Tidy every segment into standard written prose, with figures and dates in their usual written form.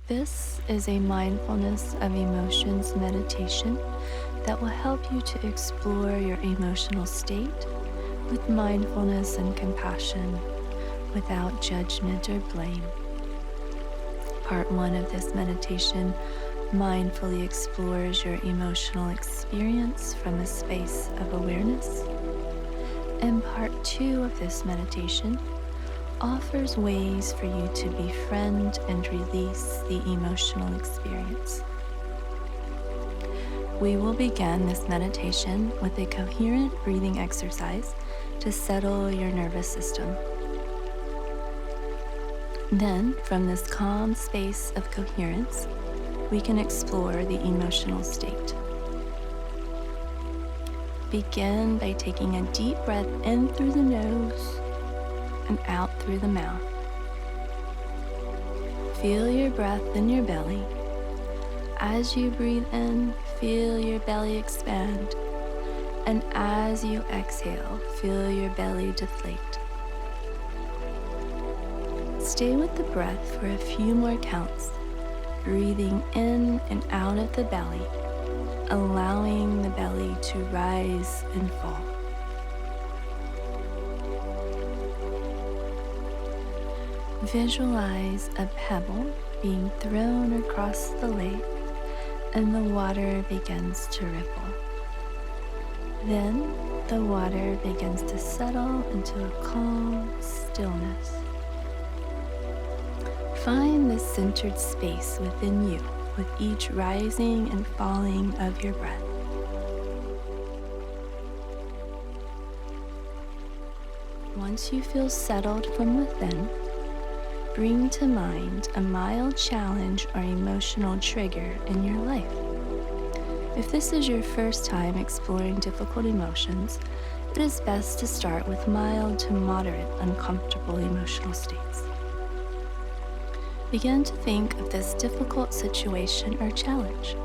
This is a mindfulness of emotions meditation that will help you to explore your emotional state with mindfulness and compassion without judgment or blame. Part 1 of this meditation mindfully explores your emotional experience from a space of awareness. And Part 2 of this meditation offers ways for you to befriend and release the emotional experience. We will begin this meditation with a coherent breathing exercise to settle your nervous system. Then, from this calm space of coherence, we can explore the emotional state. Begin by taking a deep breath in through the nose and out through the mouth. Feel your breath in your belly. As you breathe in, feel your belly expand. And as you exhale, feel your belly deflate. Stay with the breath for a few more counts, breathing in and out of the belly, allowing the belly to rise and fall. Visualize a pebble being thrown across the lake and the water begins to ripple. Then the water begins to settle into a calm stillness. Find this centered space within you with each rising and falling of your breath. Once you feel settled from within, bring to mind a mild challenge or emotional trigger in your life. If this is your first time exploring difficult emotions, it is best to start with mild to moderate uncomfortable emotional states. Begin to think of this difficult situation or challenge.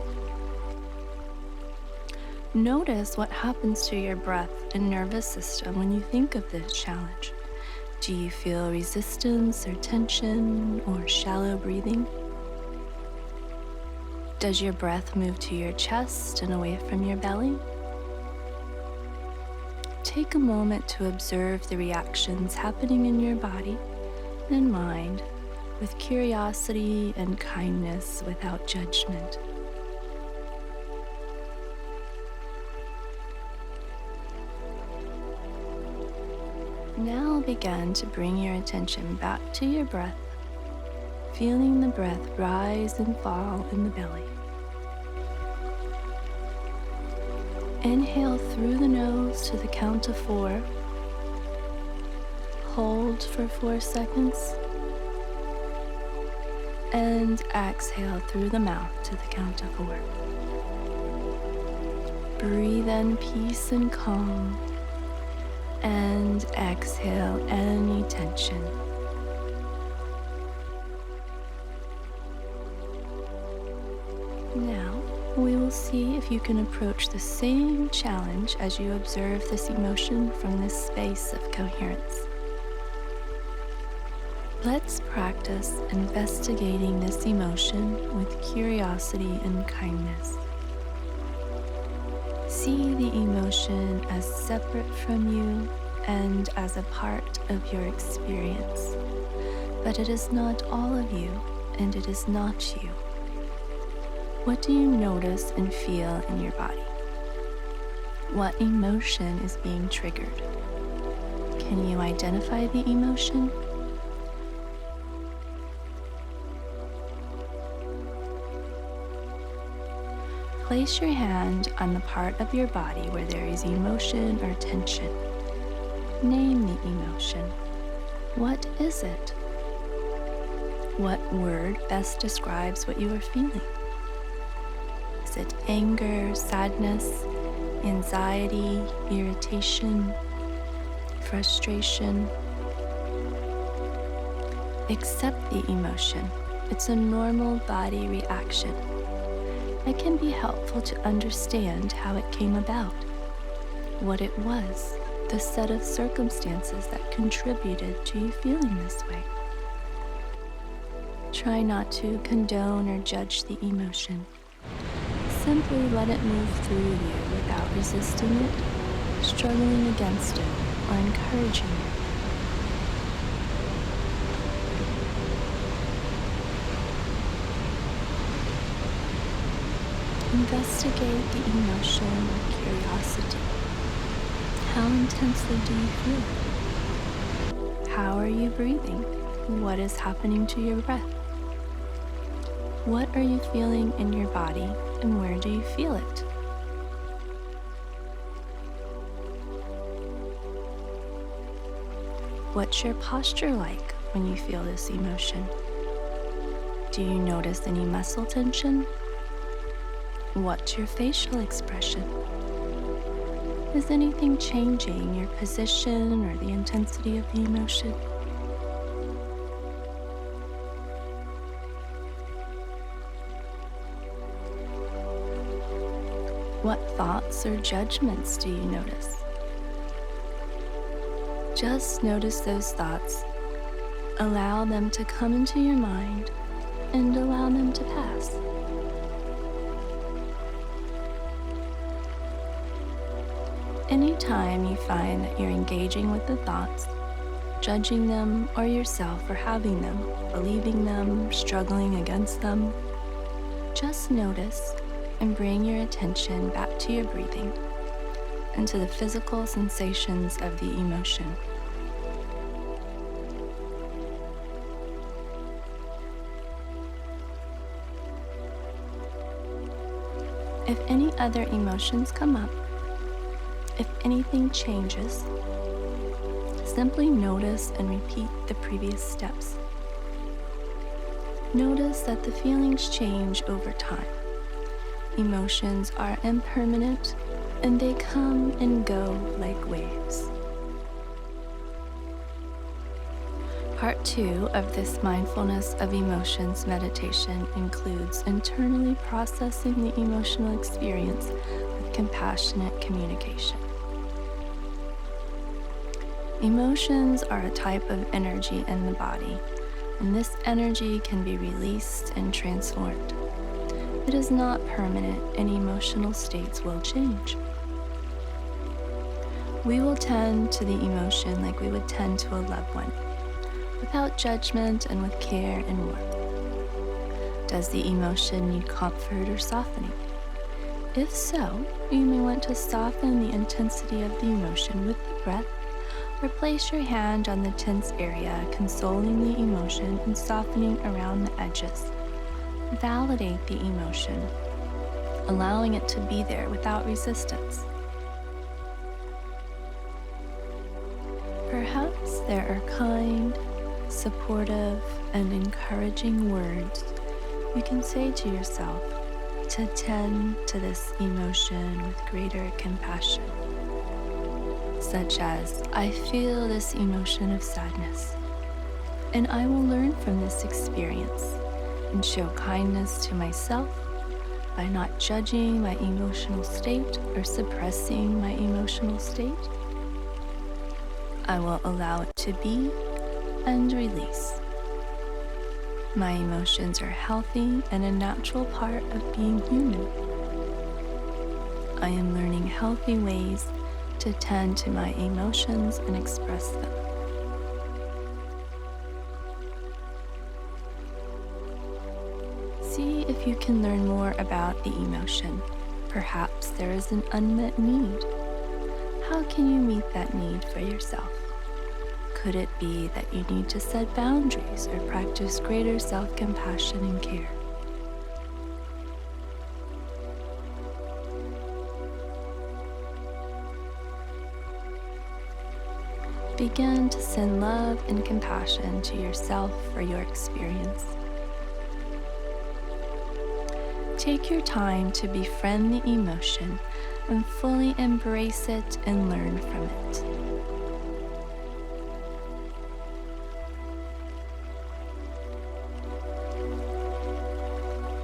Notice what happens to your breath and nervous system when you think of this challenge. Do you feel resistance or tension or shallow breathing? Does your breath move to your chest and away from your belly? Take a moment to observe the reactions happening in your body and mind with curiosity and kindness without judgment. Now begin to bring your attention back to your breath, feeling the breath rise and fall in the belly. Inhale through the nose to the count of 4. Hold for 4 seconds. And exhale through the mouth to the count of 4. Breathe in peace and calm. And exhale any tension. Now, we will see if you can approach the same challenge as you observe this emotion from this space of coherence. Let's practice investigating this emotion with curiosity and kindness. See the emotion as separate from you and as a part of your experience. But it is not all of you, and it is not you. What do you notice and feel in your body? What emotion is being triggered? Can you identify the emotion? Place your hand on the part of your body where there is emotion or tension. Name the emotion. What is it? What word best describes what you are feeling? Is it anger, sadness, anxiety, irritation, frustration? Accept the emotion. It's a normal body reaction. It can be helpful to understand how it came about, what it was, the set of circumstances that contributed to you feeling this way. Try not to condone or judge the emotion. Simply let it move through you without resisting it, struggling against it, or encouraging it. Investigate the emotion with curiosity. How intensely do you feel? How are you breathing? What is happening to your breath? What are you feeling in your body, and where do you feel it? What's your posture like when you feel this emotion? Do you notice any muscle tension? What's your facial expression? Is anything changing your position or the intensity of the emotion? What thoughts or judgments do you notice? Just notice those thoughts. Allow them to come into your mind and allow them to pass. Anytime you find that you're engaging with the thoughts, judging them or yourself for having them, believing them, struggling against them, just notice and bring your attention back to your breathing and to the physical sensations of the emotion. If any other emotions come up, if anything changes, simply notice and repeat the previous steps. Notice that the feelings change over time. Emotions are impermanent and they come and go like waves. Part 2 of this Mindfulness of Emotions meditation includes internally processing the emotional experience with compassionate communication. Emotions are a type of energy in the body, and this energy can be released and transformed. It is not permanent, and emotional states will change. We will tend to the emotion like we would tend to a loved one, without judgment and with care and warmth. Does the emotion need comfort or softening? If so, you may want to soften the intensity of the emotion with the breath, or place your hand on the tense area, consoling the emotion and softening around the edges. Validate the emotion, allowing it to be there without resistance. Perhaps there are kind, supportive, and encouraging words you can say to yourself to tend to this emotion with greater compassion, such as, I feel this emotion of sadness, and I will learn from this experience and show kindness to myself by not judging my emotional state or suppressing my emotional state. I will allow it to be and release. My emotions are healthy and a natural part of being human. I am learning healthy ways to tend to my emotions and express them. See if you can learn more about the emotion. Perhaps there is an unmet need. How can you meet that need for yourself? Could it be that you need to set boundaries or practice greater self-compassion and care? Begin to send love and compassion to yourself for your experience. Take your time to befriend the emotion and fully embrace it and learn from it.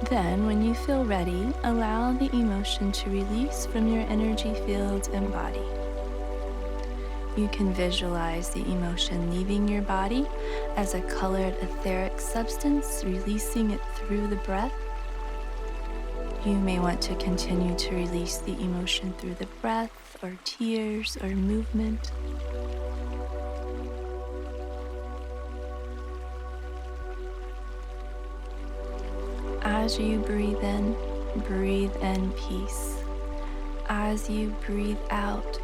Then, when you feel ready, allow the emotion to release from your energy field and body. You can visualize the emotion leaving your body as a colored etheric substance, releasing it through the breath. You may want to continue to release the emotion through the breath, or tears, or movement. As you breathe in peace. As you breathe out,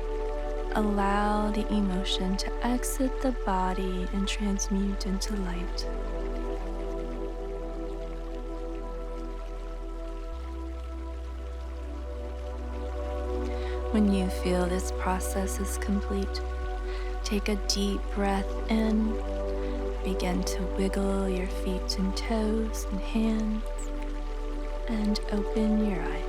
allow the emotion to exit the body and transmute into light. When you feel this process is complete, take a deep breath in. Begin to wiggle your feet and toes and hands, and open your eyes.